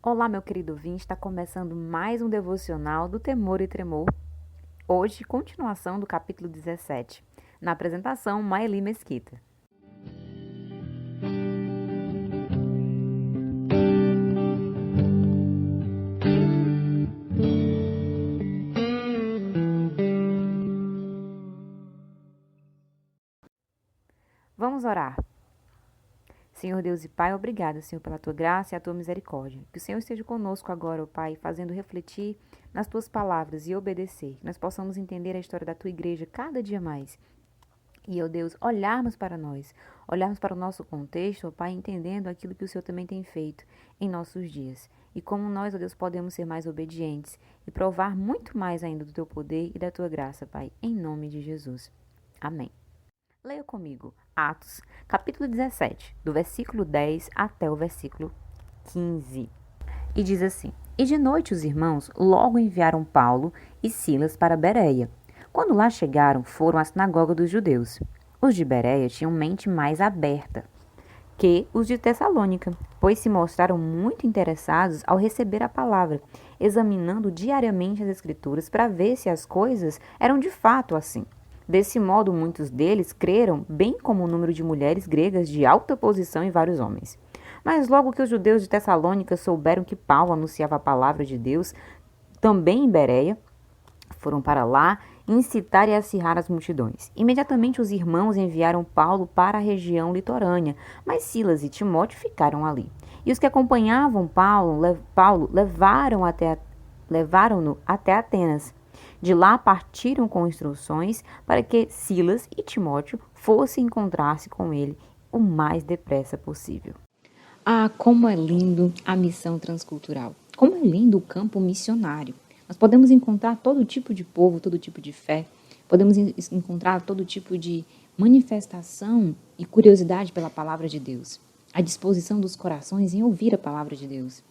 Olá, meu querido ouvinte, está começando mais um devocional do Temor e Tremor. Hoje, continuação do capítulo 17. Na apresentação, Maeli Mesquita. Vamos orar. Senhor Deus e Pai, obrigada, Senhor, pela tua graça e a tua misericórdia. Que o Senhor esteja conosco agora, ó Pai, fazendo refletir nas tuas palavras e obedecer. Que nós possamos entender a história da tua igreja cada dia mais. E, ó Deus, olharmos para nós, olharmos para o nosso contexto, ó Pai, entendendo aquilo que o Senhor também tem feito em nossos dias. E como nós, ó Deus, podemos ser mais obedientes e provar muito mais ainda do teu poder e da tua graça, Pai, em nome de Jesus. Amém. Leia comigo Atos, capítulo 17, do versículo 10 até o versículo 15. E diz assim: E de noite os irmãos logo enviaram Paulo e Silas para Bereia. Quando lá chegaram, foram à sinagoga dos judeus. Os de Bereia tinham mente mais aberta que os de Tessalônica, pois se mostraram muito interessados ao receber a palavra, examinando diariamente as Escrituras para ver se as coisas eram de fato assim. Desse modo, muitos deles creram, bem como o número de mulheres gregas de alta posição e vários homens. Mas logo que os judeus de Tessalônica souberam que Paulo anunciava a palavra de Deus, também em Bereia, foram para lá incitar e acirrar as multidões. Imediatamente os irmãos enviaram Paulo para a região litorânea, mas Silas e Timóteo ficaram ali. E os que acompanhavam Paulo levaram-no até Atenas. De lá partiram com instruções para que Silas e Timóteo fossem encontrar-se com ele o mais depressa possível. Ah, como é lindo a missão transcultural. Como é lindo o campo missionário. Nós podemos encontrar todo tipo de povo, todo tipo de fé. Podemos encontrar todo tipo de manifestação e curiosidade pela palavra de Deus. A disposição dos corações em ouvir a palavra de Deus.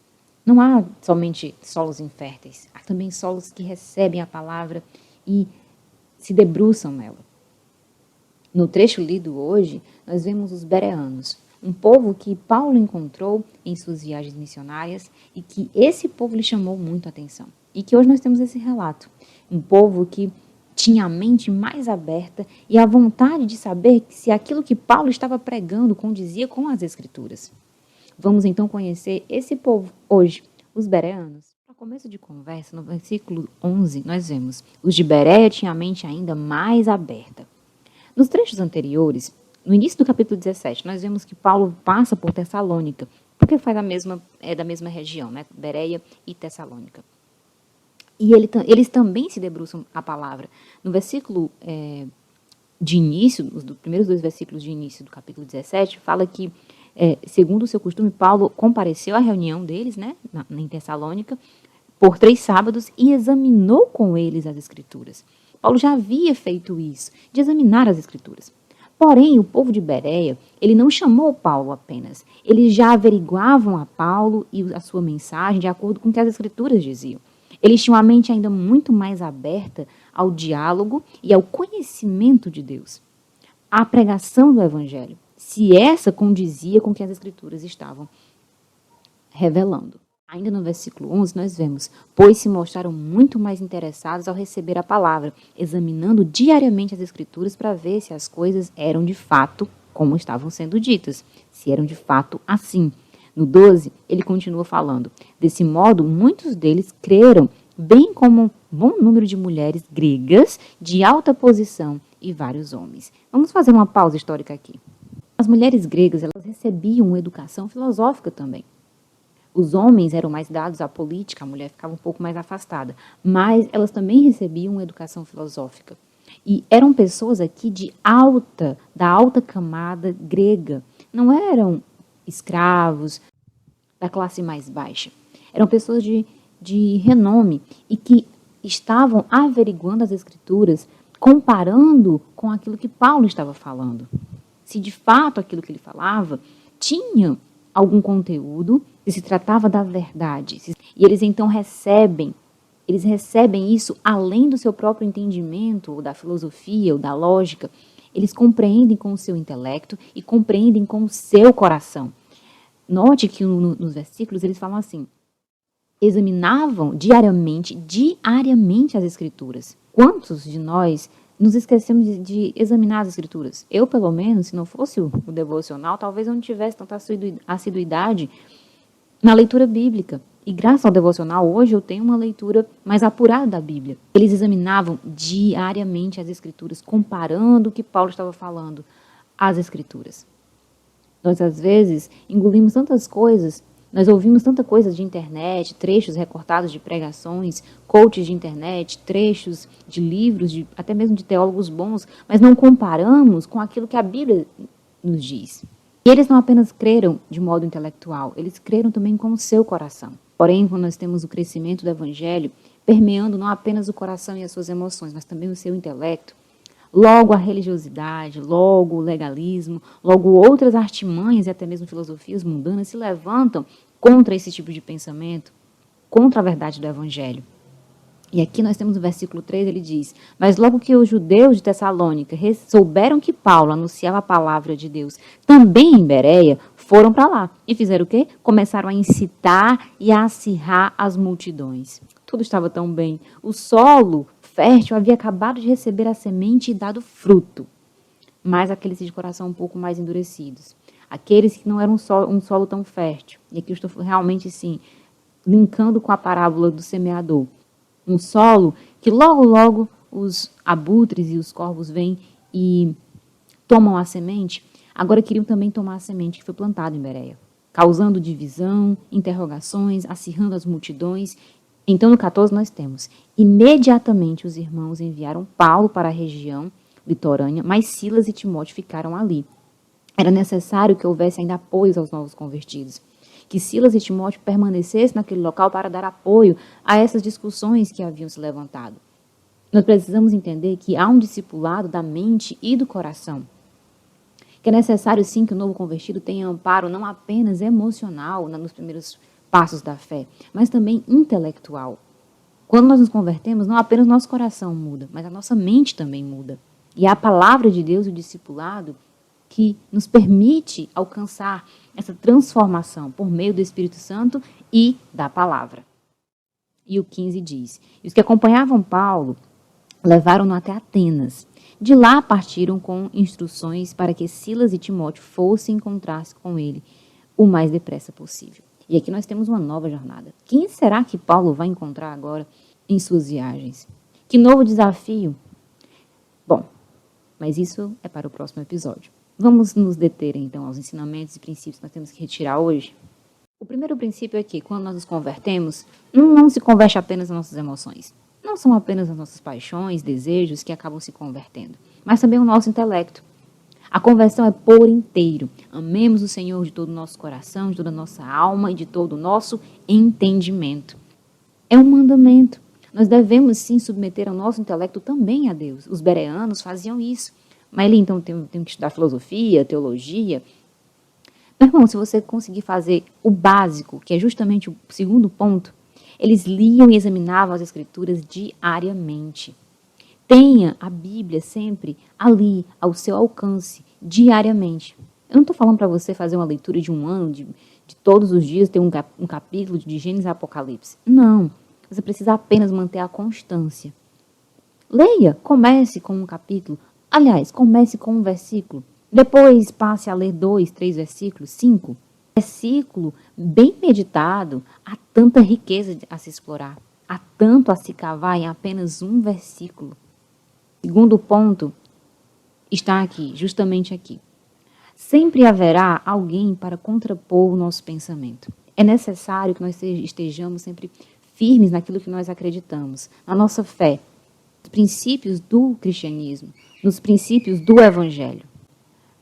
Não há somente solos inférteis. Há também solos que recebem a palavra e se debruçam nela. No trecho lido hoje, nós vemos os bereanos, um povo que Paulo encontrou em suas viagens missionárias e que esse povo lhe chamou muito a atenção. E que hoje nós temos esse relato. Um povo que tinha a mente mais aberta e a vontade de saber se aquilo que Paulo estava pregando condizia com as Escrituras. Vamos então conhecer esse povo hoje, os bereanos. Para começo de conversa, no versículo 11, nós vemos: os de Bereia tinham a mente ainda mais aberta. Nos trechos anteriores, no início do capítulo 17, nós vemos que Paulo passa por Tessalônica, porque é da mesma região, né? Bereia e Tessalônica. E eles também se debruçam a palavra. No versículo de início, os primeiros dois versículos de início do capítulo 17, fala que, segundo o seu costume, Paulo compareceu à reunião deles, né, em Tessalônica, por 3 sábados e examinou com eles as Escrituras. Paulo já havia feito isso, de examinar as Escrituras. Porém, o povo de Bereia, ele não chamou Paulo apenas. Eles já averiguavam a Paulo e a sua mensagem de acordo com o que as Escrituras diziam. Eles tinham a mente ainda muito mais aberta ao diálogo e ao conhecimento de Deus. À pregação do Evangelho, se essa condizia com o que as Escrituras estavam revelando. Ainda no versículo 11, nós vemos: pois se mostraram muito mais interessados ao receber a palavra, examinando diariamente as Escrituras para ver se as coisas eram de fato como estavam sendo ditas, se eram de fato assim. No 12, ele continua falando: desse modo, muitos deles creram, bem como um bom número de mulheres gregas de alta posição e vários homens. Vamos fazer uma pausa histórica aqui. As mulheres gregas, elas recebiam uma educação filosófica também. Os homens eram mais dados à política, a mulher ficava um pouco mais afastada, mas elas também recebiam uma educação filosófica. E eram pessoas aqui da alta camada grega. Não eram escravos da classe mais baixa. Eram pessoas de renome e que estavam averiguando as Escrituras, comparando com aquilo que Paulo estava falando. Se de fato aquilo que ele falava tinha algum conteúdo, se tratava da verdade. E eles então recebem isso além do seu próprio entendimento, ou da filosofia, ou da lógica. Eles compreendem com o seu intelecto e compreendem com o seu coração. Note que nos versículos eles falam assim: examinavam diariamente as Escrituras. Quantos de nós nos esquecemos de examinar as Escrituras? Eu, pelo menos, se não fosse o devocional, talvez eu não tivesse tanta assiduidade na leitura bíblica. E graças ao devocional, hoje eu tenho uma leitura mais apurada da Bíblia. Eles examinavam diariamente as Escrituras, comparando o que Paulo estava falando às Escrituras. Nós, às vezes, engolimos tantas coisas, nós ouvimos tanta coisa de internet, trechos recortados de pregações, coaches de internet, trechos de livros, até mesmo de teólogos bons, mas não comparamos com aquilo que a Bíblia nos diz. E eles não apenas creram de modo intelectual, eles creram também com o seu coração. Porém, quando nós temos o crescimento do Evangelho, permeando não apenas o coração e as suas emoções, mas também o seu intelecto, logo a religiosidade, logo o legalismo, logo outras artimanhas e até mesmo filosofias mundanas se levantam contra esse tipo de pensamento, contra a verdade do Evangelho. E aqui nós temos o versículo 3, ele diz: mas logo que os judeus de Tessalônica souberam que Paulo anunciava a palavra de Deus também em Bereia, foram para lá. E fizeram o quê? Começaram a incitar e a acirrar as multidões. Tudo estava tão bem. O solo fértil havia acabado de receber a semente e dado fruto. Mas aqueles de coração um pouco mais endurecidos. Aqueles que não eram um solo tão fértil. E aqui eu estou realmente, sim, linkando com a parábola do semeador. Um solo que logo os abutres e os corvos vêm e tomam a semente. Agora queriam também tomar a semente que foi plantada em Bereia, causando divisão, interrogações, acirrando as multidões. Então, no 14, nós temos: imediatamente os irmãos enviaram Paulo para a região litorânea, mas Silas e Timóteo ficaram ali. Era necessário que houvesse ainda apoios aos novos convertidos, que Silas e Timóteo permanecessem naquele local para dar apoio a essas discussões que haviam se levantado. Nós precisamos entender que há um discipulado da mente e do coração, que é necessário, sim, que o novo convertido tenha amparo não apenas emocional nos primeiros passos da fé, mas também intelectual. Quando nós nos convertemos, não apenas nosso coração muda, mas a nossa mente também muda. E é a palavra de Deus e o discipulado que nos permite alcançar essa transformação por meio do Espírito Santo e da palavra. E o 15 diz: e os que acompanhavam Paulo levaram-no até Atenas. De lá partiram com instruções para que Silas e Timóteo fossem encontrar-se com ele o mais depressa possível. E aqui nós temos uma nova jornada. Quem será que Paulo vai encontrar agora em suas viagens? Que novo desafio? Bom, mas isso é para o próximo episódio. Vamos nos deter, então, aos ensinamentos e princípios que nós temos que retirar hoje. O primeiro princípio é que, quando nós nos convertemos, não se converte apenas as nossas emoções. Não são apenas as nossas paixões, desejos que acabam se convertendo, mas também o nosso intelecto. A conversão é por inteiro. Amemos o Senhor de todo o nosso coração, de toda a nossa alma e de todo o nosso entendimento. É um mandamento. Nós devemos, sim, submeter o nosso intelecto também a Deus. Os bereanos faziam isso. Mas ele, então, tem que estudar filosofia, teologia. Meu irmão, se você conseguir fazer o básico, que é justamente o segundo ponto, eles liam e examinavam as Escrituras diariamente. Tenha a Bíblia sempre ali, ao seu alcance, diariamente. Eu não estou falando para você fazer uma leitura de um ano, de todos os dias ter um capítulo de Gênesis e Apocalipse. Não, você precisa apenas manter a constância. Leia, comece com um capítulo. Aliás, comece com um versículo. Depois passe a ler 2, 3 versículos, 5. Versículo bem meditado, há tanta riqueza a se explorar. Há tanto a se cavar em apenas um versículo. Segundo ponto está aqui, justamente aqui. Sempre haverá alguém para contrapor o nosso pensamento. É necessário que nós estejamos sempre firmes naquilo que nós acreditamos, na nossa fé, nos princípios do cristianismo, nos princípios do evangelho.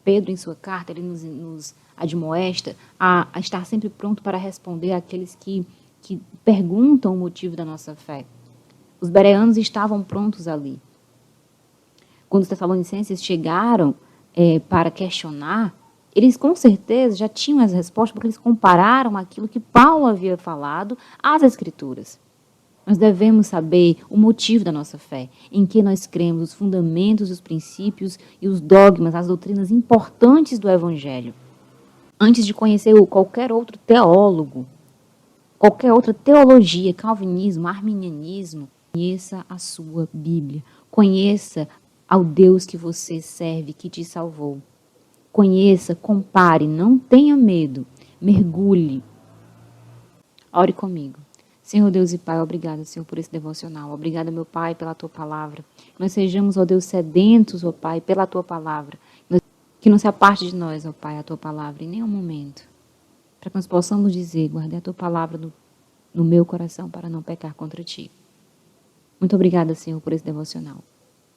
Pedro, em sua carta, ele nos admoesta a estar sempre pronto para responder àqueles que perguntam o motivo da nossa fé. Os bereanos estavam prontos ali. Quando os tessalonicenses chegaram para questionar, eles com certeza já tinham as respostas, porque eles compararam aquilo que Paulo havia falado às Escrituras. Nós devemos saber o motivo da nossa fé, em que nós cremos, os fundamentos, os princípios e os dogmas, as doutrinas importantes do Evangelho. Antes de conhecer qualquer outro teólogo, qualquer outra teologia, calvinismo, arminianismo. Conheça a sua Bíblia. Conheça ao Deus que você serve, que te salvou. Conheça, compare, não tenha medo. Mergulhe. Ore comigo. Senhor Deus e Pai, obrigada, Senhor, por esse devocional. Obrigada, meu Pai, pela Tua palavra. Que nós sejamos, ó Deus, sedentos, ó Pai, pela Tua palavra. Que não se aparte de nós, ó Pai, a Tua palavra em nenhum momento. Para que nós possamos dizer, guardei a Tua palavra no meu coração para não pecar contra Ti. Muito obrigada, Senhor, por esse devocional.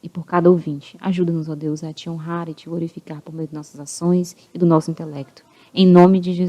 E por cada ouvinte. Ajuda-nos, ó Deus, a Te honrar e Te glorificar por meio de nossas ações e do nosso intelecto. Em nome de Jesus.